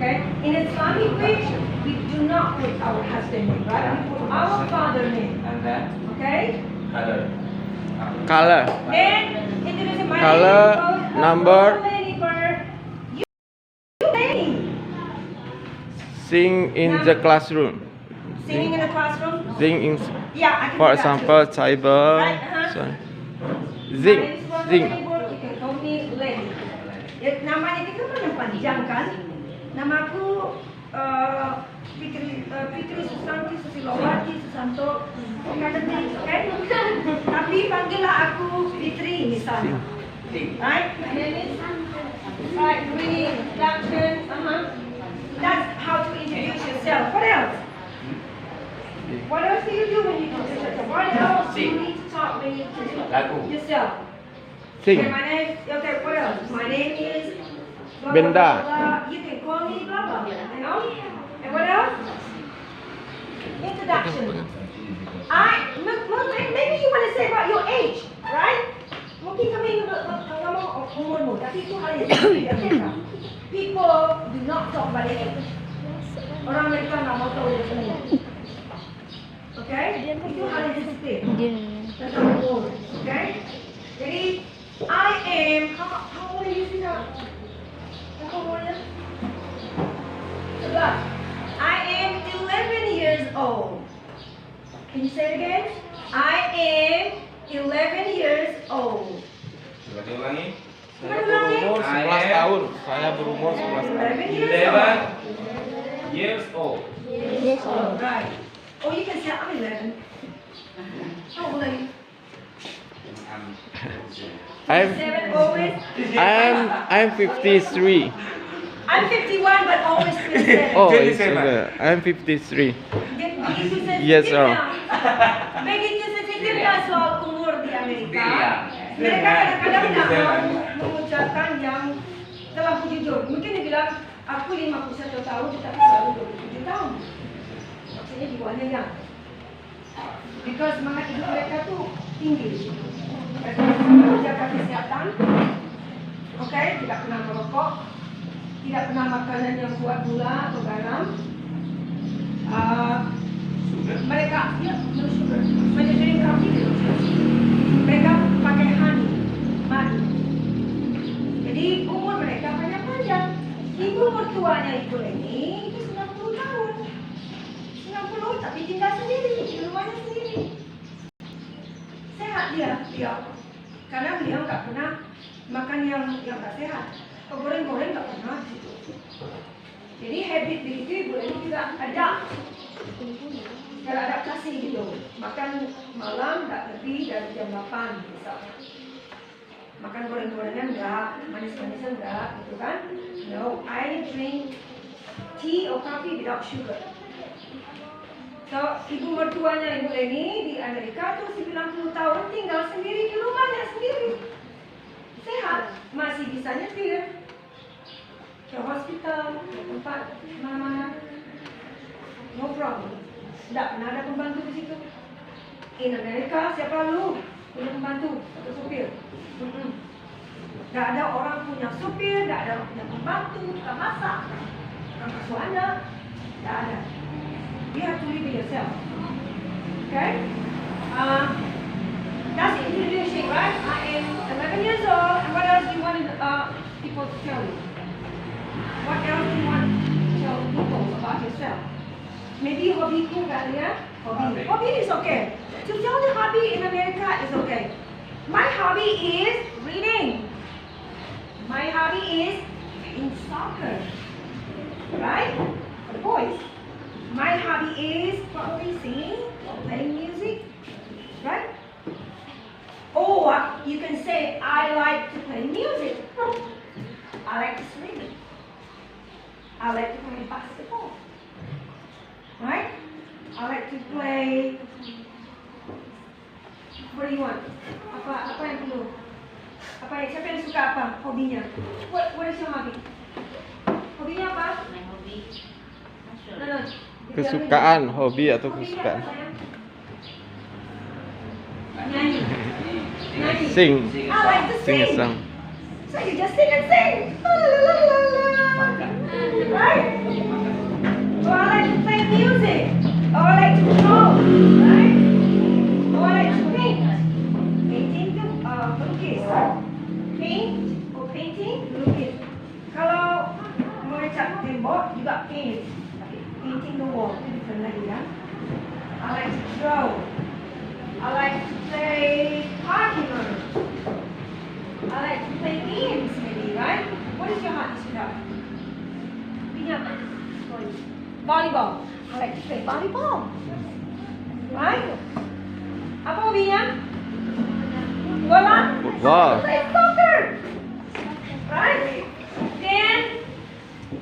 Okay? In Islamic way, we do not put our husband name, right? We put our father name. And then Okay? Color. Then introduce my Color, name is number. Lenny Burke. You Lenny. Sing in the classroom. Singing in the classroom? Sing in, Yeah, I can for do that example, too. table. Right, Sorry. My Sing, name is Rosa, sing. Lenny Burke. You can call me Lenny. Namanya itu kan yang panjang kan? Namaku Fitri Susanti Susilowati Susanto Kadang kan? Tapi panggillah aku Fitri misalnya. Right? My name is right, really introduction. That's how to introduce yourself. What else? What else do you do when you introduce yourself? What else do you need to talk when you introduce yourself? Sing. Okay, my name. Okay, what else? My name is blah, blah, Benda. blah, blah. You can call me blah blah. You know? And what else? Introduction. Maybe you want to say about your age, right? Mungkin kami ngomong umurmu, tapi itu hal yang berbeda. People do not talk about their age. Orang mereka nggak mau tahu dia umur. Okay? Itu hal yang sensitif. Tentang umur. Okay? Jadi I am. How old are you now? How old are you? I am 11 years old. Can you say it again? I am 11 years old. Ulangi. Saya berumur 11 tahun. Saya berumur 11 tahun. 11 years old. Yes, old. Right. Oh, you can say I'm 11. How old are you? I'm 53. I'm 51, but always 27. Oh, it's okay. I'm 53. Begitu sensitif Yes, sir. Begitu sensitifnya soal umur di Amerika. Mereka kadang-kadang tak mau mengucapkan yang terlalu jujur. Mungkin dia bilang, aku 51 tahun, tetapi baru 27 tahun. Maksudnya di bawahnya yang. Because semangat hidup mereka tuh tinggi. Mereka menjaga kesehatan. Okay, tidak pernah merokok. Tidak pernah makanan yang kuat gula atau garam. Mereka, ya, no sugar. Mereka drink coffee. Mereka pakai honey, madu. Jadi umur mereka panjang-panjang. Ibu mertuanya Ibu Lenny itu 90 tahun. 90 tapi tinggal sendiri, di rumahnya sendiri. Sehat dia. Karena beliau nggak pernah makan yang nggak sehat. Goreng-goreng nggak pernah gitu. Jadi habit begitu Ibu Lenny juga ada. Cara adaptasi gitu. Makan malam nggak lebih dari jam 8 misalnya. Makan goreng-gorengan enggak, manis-manisan enggak, gitu kan? No, I drink tea or coffee without sugar. So, ibu mertuanya Ibu Lenny di Amerika tuh 90 tahun tinggal sendiri di rumahnya sendiri. Sehat, masih bisa nyetir. Ke hospital, ke tempat mana-mana. No problem. Tidak pernah ada pembantu di situ. In Amerika, siapa lu punya pembantu atau supir? Tidak ada orang punya supir, tidak ada orang punya pembantu, tukang masak, tukang asuh anak, tidak ada. You have to live it yourself. Okay? That's introducing, right? I am 11 years old. And what else do you want people to tell you? What else do you want to tell people about yourself? Maybe hobbyku kali ya? Hobby is okay. To tell the hobby in America is okay. My hobby is reading. My hobby is playing soccer. Right? For the boys. My hobby is probably singing or playing music. Right? Or you can say, I like to play music. I like to swim. I like to play basketball. Right? I like to play. What do you want? Apa yang perlu? Siapa yang suka apa? Hobinya? What is your hobby? Hobinya apa? My hobby. No. Kesukaan, hobi atau kesukaan? Nyanyi. Sing. I like to Sing a sing. song. So you just sing and sing. La, la, la, la, la. Right? cat tembok juga paint. Tapi painting the wall itu different lagi ya. I like to draw. I like to play Pokemon. I like to play games maybe, right? What is your hobby, sweetheart? Volleyball. I like to play volleyball. Right? Apa hobinya? Bola? Football. Play soccer. Right? Then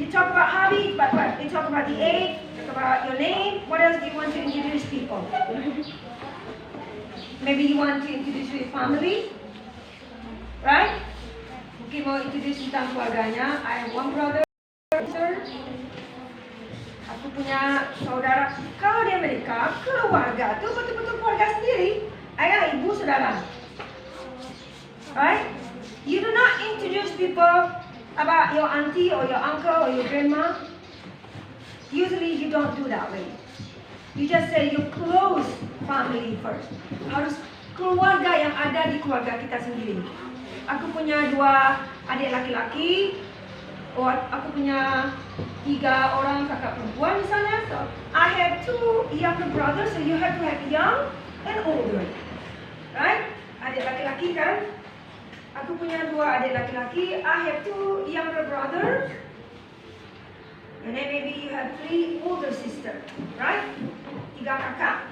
you talk about hobby, but what? You talk about the age, talk about your name. What else do you want to introduce people? Maybe you want to introduce your family, right? Mungkin mau introduce tentang keluarganya. I have one brother, sister. Aku punya saudara. Kalau di Amerika, keluarga tuh betul-betul keluarga sendiri. Ayah, ibu, saudara. Right? You do not introduce people about your auntie or your uncle or your grandma. Usually you don't do that way. You just say your close family first. Harus keluarga yang ada di keluarga kita sendiri. Aku punya 2 adik laki-laki. Aku punya 3 orang kakak perempuan misalnya. So I have 2 younger brothers, so you have to have young and older. Right? Adik laki-laki kan? Aku punya 2 adik laki-laki. I have 2 younger brothers. And then maybe you have 3 older sisters, right? 3 kakak.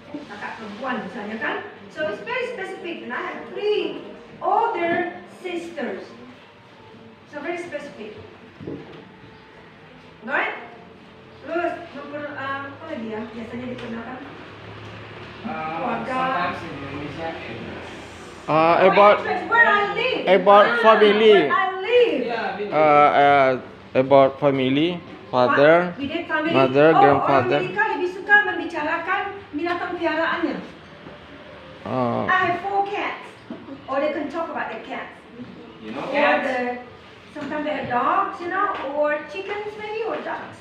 Kakak perempuan misalnya kan? So it's very specific. And I have 3 older sisters. So very specific. Right? Terus apa lagi ya? Biasanya dikenalkan keluarga. Sometimes in Indonesia, About Where I live. family. Where I live. About family, father, We did family. mother, Orang grandfather. Amerika lebih suka membicarakan binatang peliharaannya. I have 4 cats. Or they can talk about their cats. you know, Or cats. sometimes they have dogs, you know, or chickens maybe, or ducks.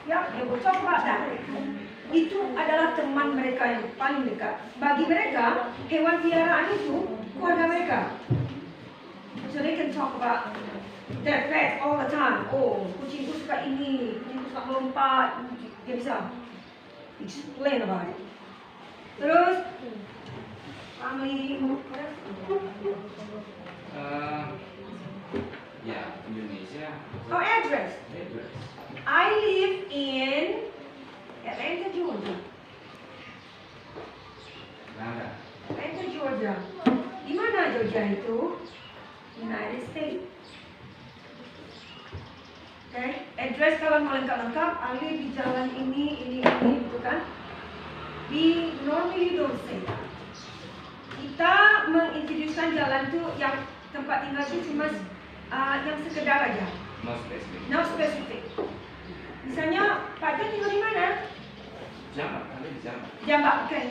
Yeah, they will talk about that. Itu adalah teman mereka yang paling dekat. Bagi mereka, hewan peliharaan itu keluarga mereka. So they can talk about their pets all the time. Oh, kucingku suka ini, kucingku suka melompat. Dia bisa explain about it. Terus, family, Ya, Indonesia. oh address. Address. I live in Atlanta, Georgia. Nada. Atlanta, Georgia. Di mana Georgia itu? United States. Okay. Address kalau mau lengkap-lengkap, Ali di jalan ini, gitu kan? We normally don't say that. Kita mengintroducekan jalan tuh yang tempat tinggal itu cuma yang sekedar aja. No specific. No specific. Misalnya, Pak John tinggal di mana? Jambak, ada di Jambak. Jambak, okay.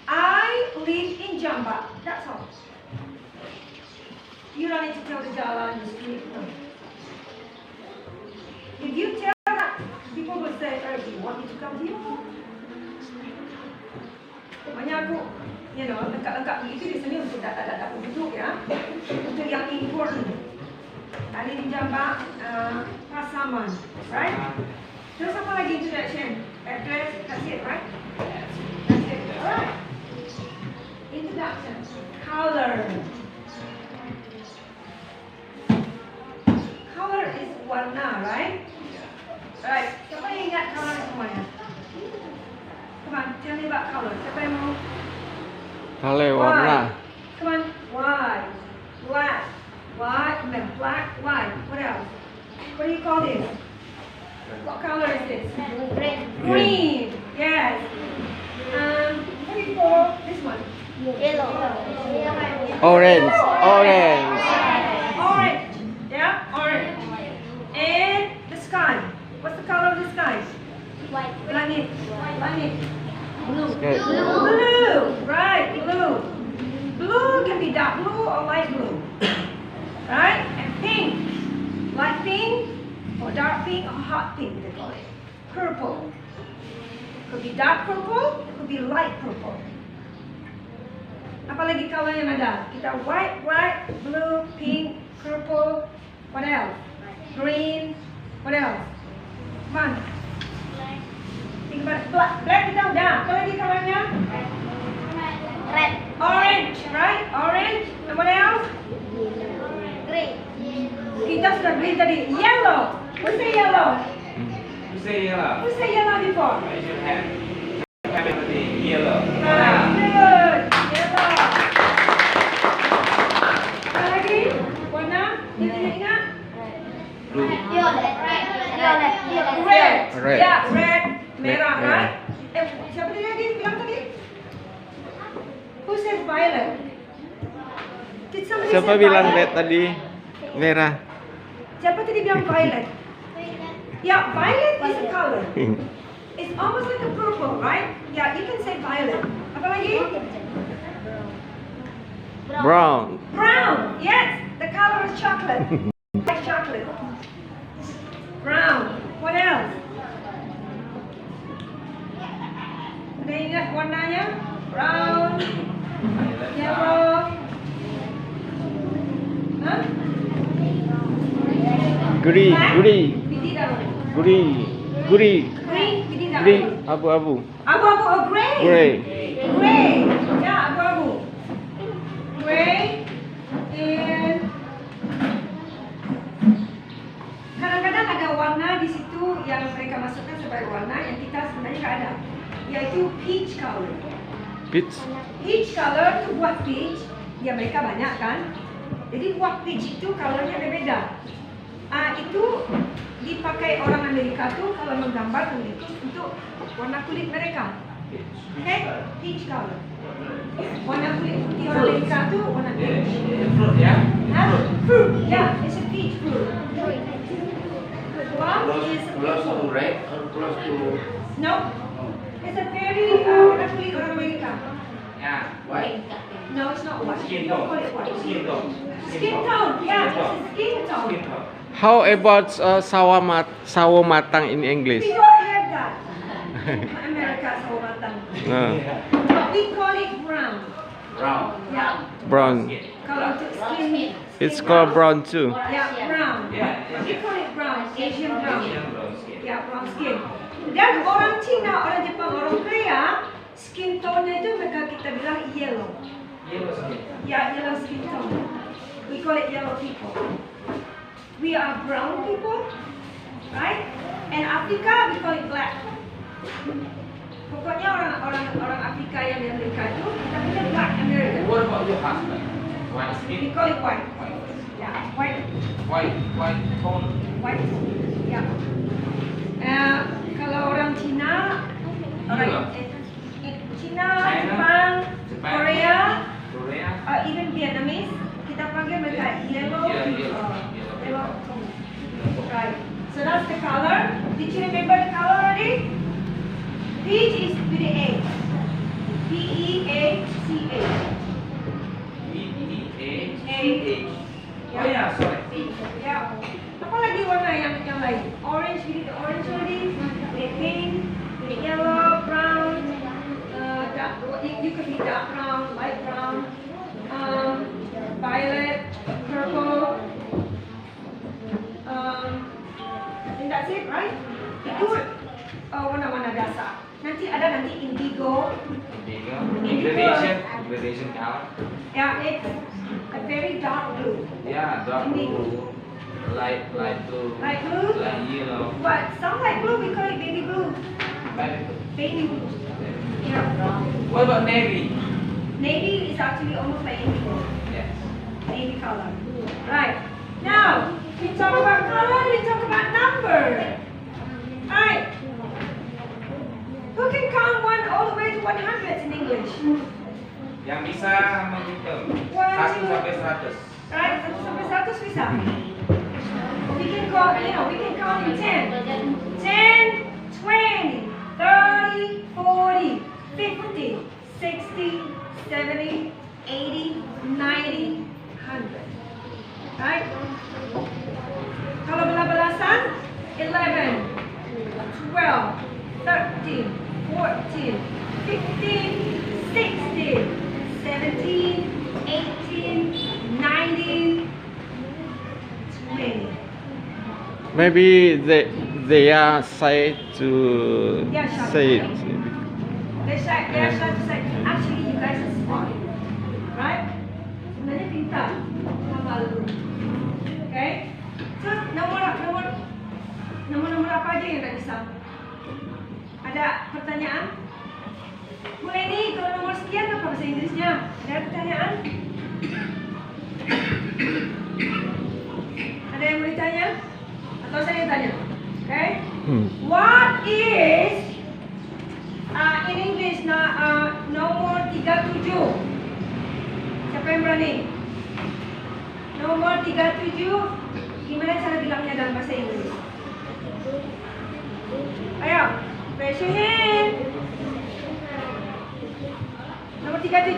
I live in Jambak. That's all. You don't need to tell the jalan, the street. No. If you tell that, people will say, oh, do you want me to come to you? Makanya aku, you know, lengkap-lengkap begitu di sini untuk data-data penduduk ya. Untuk yang important. Tadi di Jambak, Pasaman, right? Terus apa lagi introduction? Address, that's it, right? That's it, alright. Introduction, color. Color is warna, right? Right, siapa yang ingat color semuanya? Come on, tell me about color. Siapa yang mau? Kale warna. Come on, white, black, white, and then black, white. What else? What do you call this? What color is this? Green. Yes. What do you call this one? Orange. Orange. Orange. Yeah, orange. And the sky. What's the color of the sky? Langit. Langit. Blue. Okay. Blue. Right, blue. Blue can be dark blue or light blue. Right? And pink. Light pink or dark pink or hot pink they call it. Purple. Could be dark purple, could be light purple. Apalagi color yang ada? Kita white, blue, pink, purple. What else? Green. What What else? Come on. Think about it. Black kita udah. Apa lagi colornya? Red. Orange, right? Orange. And what else? Green. Kita sudah green tadi. Yellow. Who say yellow? You say yellow. Who say yellow before? Raise your hand. Happy yellow. Right. Good. Yellow. Apa lagi? Warna? Ingat? Blue. Violet. Red. Red. Ya, red. Merah, Merah. right? Siapa tadi lagi bilang tadi? Who said violet? Did somebody Siapa say bilang violet? red tadi? Merah. Siapa tadi bilang violet? Yeah, violet is a color. It's almost like a purple, right? Yeah, you can say violet. Apa lagi? Brown. Brown. Yes, the color is chocolate. Like chocolate. Brown. What else? Ada ingat warnanya? Brown, yellow. Huh? Green. Black? Green. Bidi dah. Green. Green. Green. Bidi dah. Green. Abu-abu. Abu-abu. Oh, gray. Gray. Gray. Ya, abu-abu. Gray. And kadang-kadang ada warna di situ yang mereka masukkan sebagai warna yang kita sebenarnya nggak ada, yaitu peach color. Peach. Peach color itu buah peach, ya mereka banyak kan. Jadi buah peach itu colornya berbeda. Itu dipakai orang Amerika tuh kalau menggambar untuk warna kulit mereka. Okay? Peach color. Warna kulit di orang Amerika tuh warna Yeah, peach. fruit ya. Huh? Fruit. Yeah, it's a peach fruit. One is Close to red or close to no. It's a very warna kulit orang Amerika. yeah, white. No, it's not white. Skin Don't call tone. it white. Skin tone. Skin tone. Yeah, it's a skin tone. Skin tone. How about sawo matang in English? We don't have that. America sawo matang. But we call it brown. Brown. Yeah. Brown. Kalau untuk skin. It's skin called brown. brown too. Yeah, brown. Yeah, But we call it brown. Asian brown. Asian brown skin. Ya, brown skin. Dan orang Cina, orang Jepang, orang Korea, skin tone-nya itu mereka kita bilang yellow. Yellow skin. Ya, yellow skin tone. We call it yellow people. We are brown people, right? And Africa, we call it black. Pokoknya orang Afrika yang di Amerika itu kita bilang black American. What about your husband? White We skin. call it white. White. Ya, white. White tone. White. Ya. Kalau orang Cina, orang Cina, Jepang, Korea, Korea. even Vietnamese, kita panggil mereka yellow. Yellow tone. Right. So that's the color. Did you remember the color already? Peach is with the A. P-E-A-C-H. E-E-A-C-H. Oh yeah, sorry. Ya. Apa lagi warna yang lain? Orange, we did the orange already. The pink, the yellow, brown. You could be dark brown, light brown, violet, purple. And that's it, right? Itu warna-warna dasar. Nanti ada indigo. Gradation color. Yeah, it's a very dark blue. Yeah, dark blue, light blue, Light blue? light yellow. But some light blue, we call it baby blue. Baby blue. Yeah. What about navy? Navy is actually almost like indigo. Yes. Navy color. Right. Now, we talk about color, we talk about number. Alright. Who can count one all the way to 100 in English? Yang bisa menghitung 1 One, two. sampai 100. Right? 1 sampai 100 bisa. We can call, we can count in 10. 10, 20, 30, 40, 50, 60, 70, 80, 90, 100. Right? Kalau belas-belasan, 11, 12, 13, 14, 15, 16, 17, 18, 19, 20. Maybe they are shy to Yeah, shy. say it. They're shy to say, actually you guys are smart, right? Sebenarnya pintar, cuma malu. Okay? So nomor apa aja yang tak bisa? Ada pertanyaan? Bu Lenny, kalau nomor sekian apa bahasa Inggrisnya? Ada pertanyaan? Ada yang mau ditanya? Atau saya yang tanya? Okay? What is in English nomor 37? Siapa yang berani? Nomor 37, gimana cara bilangnya dalam bahasa Inggris? Ayo, raise your hand. Nomor 37?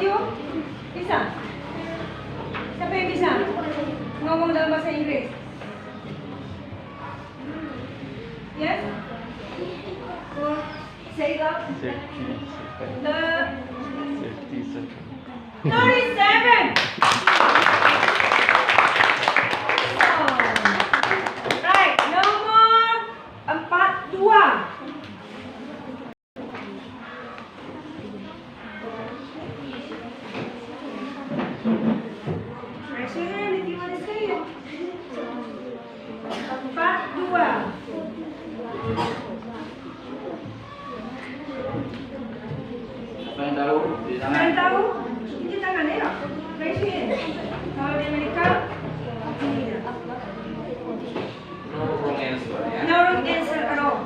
Bisa? Siapa yang bisa ngomong dalam bahasa Inggris? Yes? Say it loud. 37. Right, nomor 42. Raise your hand if you want to say it. 42. Apa yang tahu di sana? Kalian tahu? Ini tangannya ya? Raise your hand. Kalau di Amerika, ini ya. No wrong answer ya. No wrong answer at all.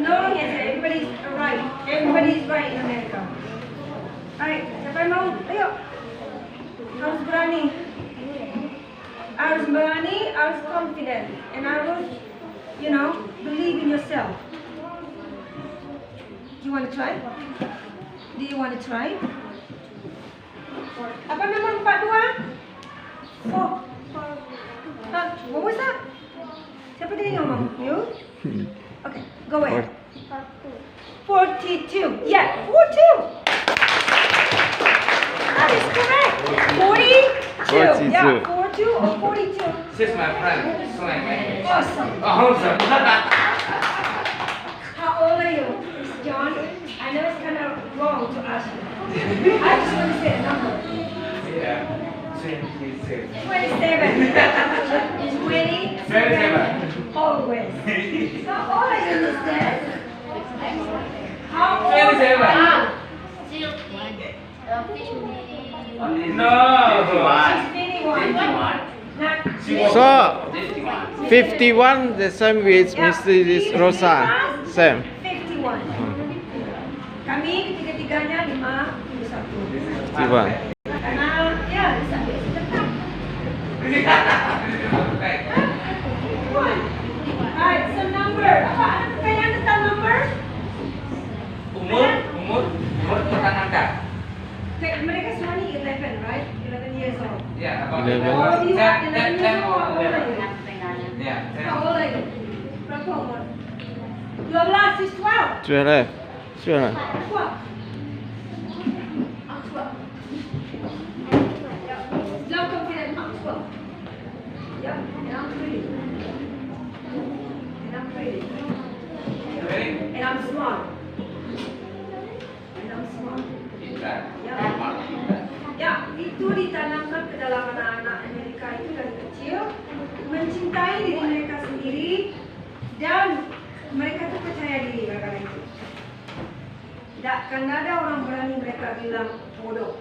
No wrong answer. Everybody's right. Everybody's right in America. Alright, siapa yang mau? Ayo. Harus berani. Harus berani, harus confident. And harus, believe in yourself. Do you want to try? Do you want to try? Apa nomor 42? Oh. What was that? Siapa tadi ngomong? You? Okay, go ahead. 42. Yeah, 42. That is correct. 42. Yeah, 42 or 42. She's my friend. Slang language. Awesome. Awesome. How old are you, John? I know it's kind of wrong to ask you. I just want to say a number. Yeah. 27. 27. 27. Always. So all I understand. How old 27. are No. She's 51. Not So 51. 51 the same with Mrs. Rosa. Same. 51. Kami ketiga-tiganya 51. 51. Karena ya tetap. Alright, so number. Apa ada pertanyaan tentang number? Umur tentang angka. Mereka semua ni 11, right? 11 years old. Ya, apa? 11. All of you have 11 years 10 old. or How old are 11. you? Ya, How old are you? Berapa umur? 12 is 12. 12. 12. 12. I'm 12. Don't confident, I'm 12. Yeah, and I'm pretty. And I'm pretty. Ready? And I'm smart. And I'm smart. Pintar. Ya. Smart, pintar. Ya, itu ditanamkan ke dalam anak-anak Amerika itu dari kecil, mencintai diri mereka sendiri dan mereka tuh percaya diri mereka itu. Tidak akan ada orang berani mereka bilang bodoh.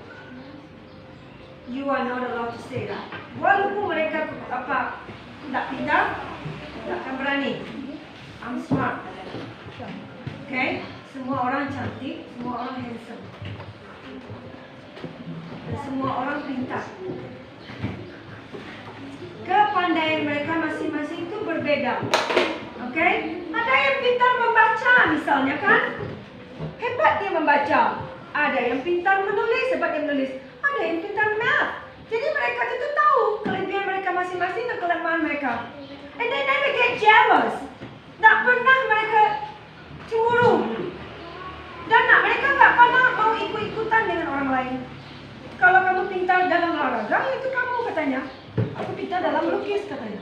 You are not allowed to say that. Walaupun mereka tidak pintar, tidak akan berani. I'm smart. Okay? Semua orang cantik, semua orang handsome. Dan semua orang pintar. Kepandaian mereka masing-masing itu berbeda. Okay? Ada yang pintar membaca misalnya kan? Hebat dia membaca. Ada yang pintar menulis, hebat dia menulis. Ada yang pintar math. Jadi mereka itu tahu kelebihan mereka masing-masing dan kelemahan mereka. And they never get jealous. Tak pernah mereka cemburu. Dan mereka nggak pernah mau ikut-ikutan dengan orang lain. Kalau kamu pintar dalam olahraga, itu kamu katanya. Aku pintar dalam melukis katanya.